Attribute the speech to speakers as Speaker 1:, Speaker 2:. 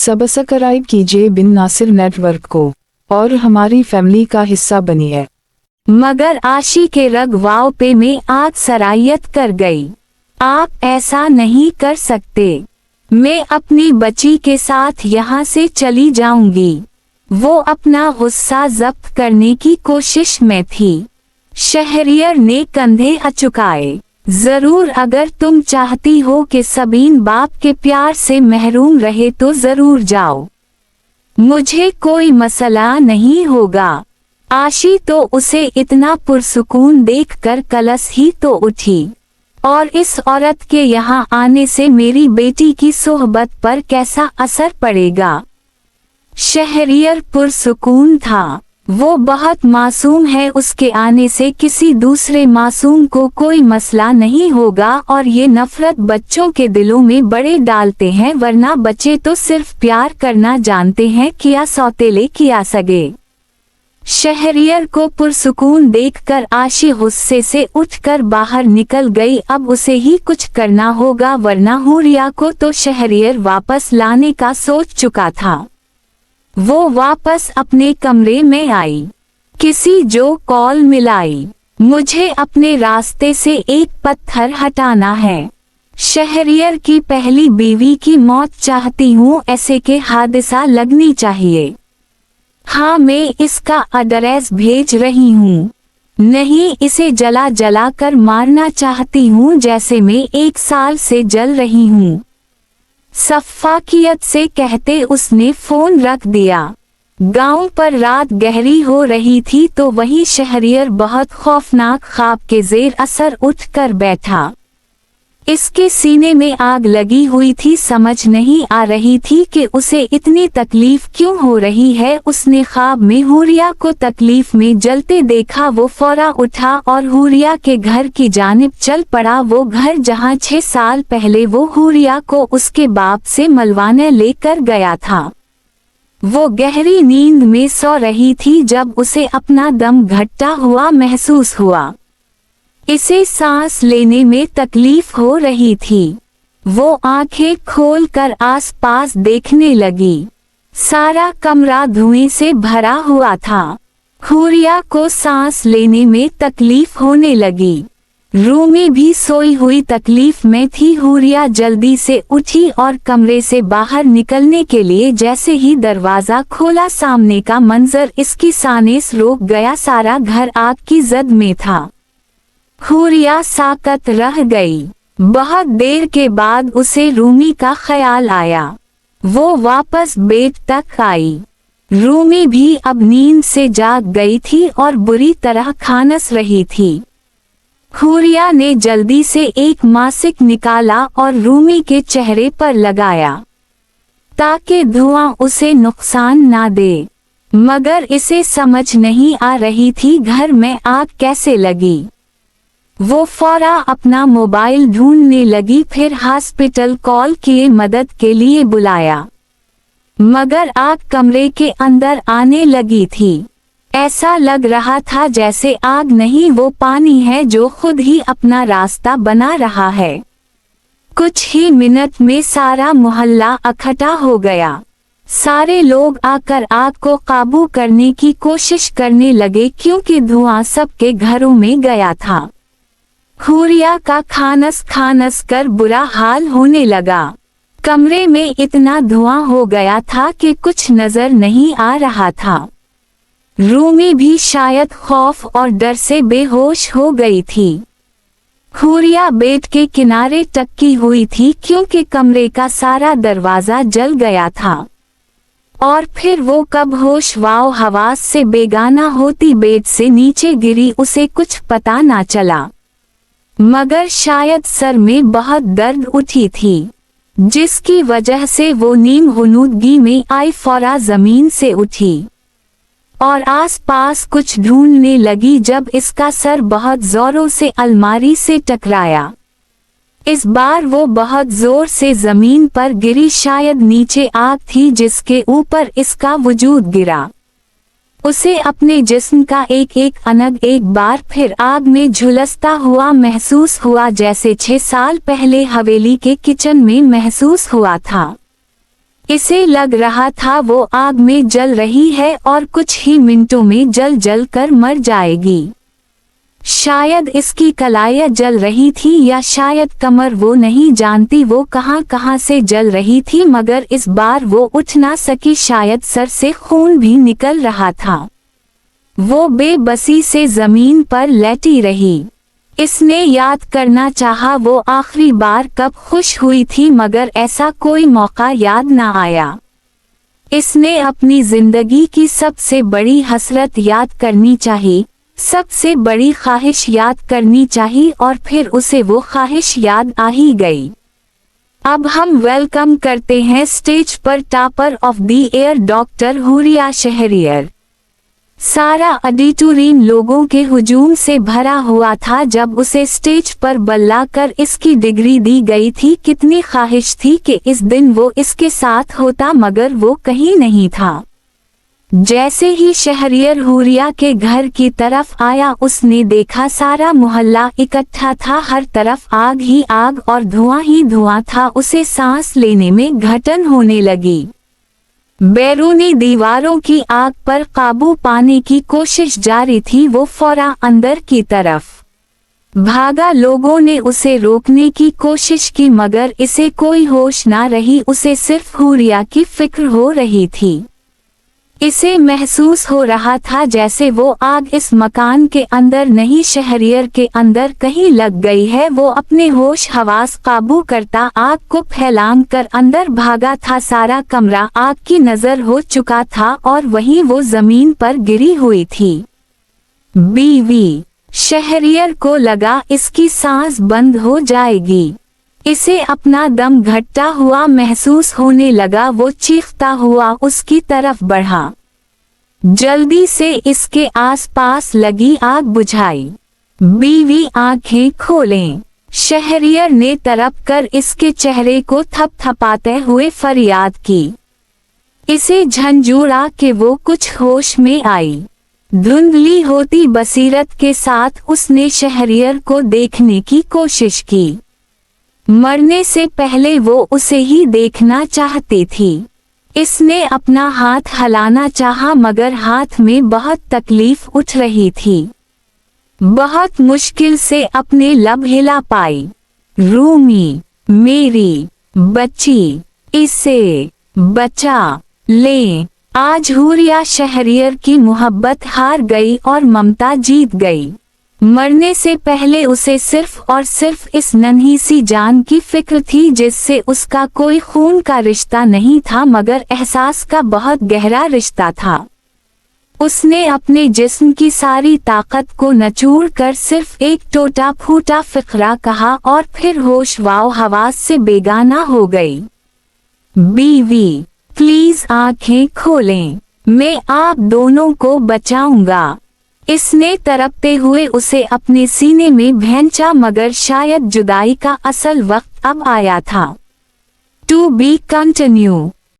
Speaker 1: Subscribe कीजिए बिन Nasir network को और हमारी फैमिली का हिस्सा बनिए।
Speaker 2: मगर आशी के रगवाव पे मैं आग सरायत कर गई। आप ऐसा नहीं कर सकते। मैं अपनी बच्ची के साथ यहाँ से चली जाऊंगी। वो अपना गुस्सा जब्त करने की कोशिश में थी। शहरियर ने कंधे अचुकाए। जरूर, अगर तुम चाहती हो कि सबीन बाप के प्यार से महरूम रहे तो जरूर जाओ। मुझे कोई मसला नहीं होगा। आशी तो उसे इतना पुरसुकून देखकर कलस ही तो उठी। और इस औरत के यहाँ आने से मेरी बेटी की सोहबत पर कैसा असर पड़ेगा। शहरियर पुरसुकून था। वो बहुत मासूम है, उसके आने से किसी दूसरे मासूम को कोई मसला नहीं होगा। और ये नफरत बच्चों के दिलों में बड़े डालते हैं, वरना बच्चे तो सिर्फ प्यार करना जानते हैं, किया सौतेले किया सगे। शहरियर को पुरसुकून देखकर आशी गुस्से से उठकर बाहर निकल गई। अब उसे ही कुछ करना होगा, वरना हुरिया को तो शहरियर वापस लाने का सोच चुका था। वो वापस अपने कमरे में आई। किसी जो कॉल मिलाई। मुझे अपने रास्ते से एक पत्थर हटाना है। शहरियर की पहली बीवी की मौत चाहती हूँ, ऐसे के हादसा लगनी चाहिए। हाँ, मैं इसका एड्रेस भेज रही हूँ। नहीं, इसे जला जला कर मारना चाहती हूँ, जैसे मैं 1 साल से जल रही हूँ। सफाकियत से कहते उसने फोन रख दिया। गांव पर रात गहरी हो रही थी तो वही शहरियर बहुत खौफनाक ख्वाब के जेर असर उठकर बैठा। इसके सीने में आग लगी हुई थी। समझ नहीं आ रही थी कि उसे इतनी तकलीफ क्यों हो रही है। उसने ख्वाब में हुरिया को तकलीफ में जलते देखा। वो फौरा उठा और हुरिया के घर की जानिब चल पड़ा। वो घर जहां 6 साल पहले वो हुरिया को उसके बाप से मलवाने लेकर गया था। वो गहरी नींद में सो रही थी जब उसे अपना दम घटता हुआ महसूस हुआ। इसे सांस लेने में तकलीफ हो रही थी। वो आंखें खोलकर आसपास देखने लगी। सारा कमरा धुएं से भरा हुआ था। हुरिया को सांस लेने में तकलीफ होने लगी। रूमी भी सोई हुई तकलीफ में थी। हुरिया जल्दी से उठी और कमरे से बाहर निकलने के लिए जैसे ही दरवाजा खोला, सामने का मंजर इसकी सांस रोक गया। सारा घर आग की जद में था। हुरिया साकत रह गई। बहुत देर के बाद उसे रूमी का ख्याल आया। वो वापस बेड तक आई। रूमी भी अब नींद से जाग गई थी और बुरी तरह खानस रही थी। हुरिया ने जल्दी से एक मासिक निकाला और रूमी के चेहरे पर लगाया ताकि धुआं उसे नुकसान ना दे। मगर इसे समझ नहीं आ रही थी घर में आग कैसे लगी। वो फौरा अपना मोबाइल ढूंढने लगी, फिर हॉस्पिटल कॉल किए, मदद के लिए बुलाया। मगर आग कमरे के अंदर आने लगी थी। ऐसा लग रहा था जैसे आग नहीं, वो पानी है जो खुद ही अपना रास्ता बना रहा है। कुछ ही मिनट में सारा मोहल्ला इकट्ठा हो गया। सारे लोग आकर आग को काबू करने की कोशिश करने लगे, क्योंकि धुआं सबके घरों में गया था। हुरिया का खानस खानस कर बुरा हाल होने लगा। कमरे में इतना धुआं हो गया था कि कुछ नजर नहीं आ रहा था। रूमी भी शायद खौफ और डर से बेहोश हो गई थी। हुरिया बेड के किनारे टकी हुई थी, क्योंकि कमरे का सारा दरवाजा जल गया था। और फिर वो कब होश वाओ हवास से बेगाना होती बेड से नीचे गिरी, उसे कुछ पता ना चला। मगर शायद सर में बहुत दर्द उठी थी, जिसकी वजह से वो नीम गुनूदगी में आई फौरा जमीन से उठी और आसपास कुछ ढूंढने लगी। जब इसका सर बहुत जोरों से अलमारी से टकराया। इस बार वो बहुत जोर से जमीन पर गिरी। शायद नीचे आग थी जिसके ऊपर इसका वजूद गिरा। उसे अपने जिस्म का एक एक अनग एक बार फिर आग में झुलसता हुआ महसूस हुआ, जैसे 6 साल पहले हवेली के किचन में महसूस हुआ था। इसे लग रहा था वो आग में जल रही है और कुछ ही मिनटों में जल जल कर मर जाएगी। शायद इसकी कलाइयाँ जल रही थी या शायद कमर, वो नहीं जानती वो कहाँ कहाँ से जल रही थी, मगर इस बार वो उठ ना सकी। शायद सर से खून भी निकल रहा था। वो बेबसी से जमीन पर लेटी रही। इसने याद करना चाहा वो आखिरी बार कब खुश हुई थी, मगर ऐसा कोई मौका याद ना आया। इसने अपनी जिंदगी की सबसे बड़ी हसरत याद करनी चाहिए, सबसे बड़ी ख्वाहिश याद करनी चाहिए, और फिर उसे वो ख्वाहिश याद आ ही गई। अब हम वेलकम करते हैं स्टेज पर topper of the year doctor Huriya Shahriyar. सारा ऑडिटोरियम लोगों के हुजूम से भरा हुआ था जब उसे स्टेज पर बुलाकर इसकी डिग्री दी गई थी। कितनी ख्वाहिश थी कि इस दिन वो इसके साथ होता, मगर वो कहीं नहीं था। जैसे ही शहरियर हुरिया के घर की तरफ आया, उसने देखा सारा मोहल्ला इकट्ठा था, हर तरफ आग ही आग और धुआं ही धुआं था। उसे सांस लेने में घटन होने लगी। बैरूनी दीवारों की आग पर काबू पाने की कोशिश जारी थी। वो फौरा अंदर की तरफ भागा। लोगों ने उसे रोकने की कोशिश की, मगर इसे कोई होश ना रही। उसे सिर्फ हुरिया की फिक्र हो रही थी। इसे महसूस हो रहा था जैसे वो आग इस मकान के अंदर नहीं, शहरियर के अंदर कहीं लग गई है। वो अपने होश हवास काबू करता आग को फैलांग कर अंदर भागा था। सारा कमरा आग की नजर हो चुका था और वहीं वो जमीन पर गिरी हुई थी। बीवी शहरियर को लगा इसकी सांस बंद हो जाएगी। इसे अपना दम घटता हुआ महसूस होने लगा। वो चीखता हुआ उसकी तरफ बढ़ा। जल्दी से इसके आसपास लगी आग बुझाई। बीवी आंखें खोलें। शहरियर ने तड़प कर इसके चेहरे को थपथपाते हुए फरियाद की। इसे झंझोड़ा कि वो कुछ होश में आई। धुंधली होती बसीरत के साथ उसने शहरियर को देखने की कोशिश की। मरने से पहले वो उसे ही देखना चाहती थी। इसने अपना हाथ हिलाना चाहा, मगर हाथ में बहुत तकलीफ उठ रही थी। बहुत मुश्किल से अपने लब हिला पाई। रूमी, मेरी बच्ची, इसे बचा ले। आज हुरिया शहरियर की मोहब्बत हार गई और ममता जीत गई। मरने से पहले उसे सिर्फ और सिर्फ इस नन्ही सी जान की फिक्र थी, जिससे उसका कोई खून का रिश्ता नहीं था, मगर एहसास का बहुत गहरा रिश्ता था। उसने अपने जिस्म की सारी ताकत को नचोड़ कर सिर्फ एक टूटा फूटा फिक्रा कहा और फिर होश वाव हवास से बेगाना हो गई। बीवी, प्लीज आंखें खोलें, मैं आप दोनों को बचाऊंगा। इसने तड़पते हुए उसे अपने सीने में भैंचा, मगर शायद जुदाई का असल वक्त अब आया था। To be continue.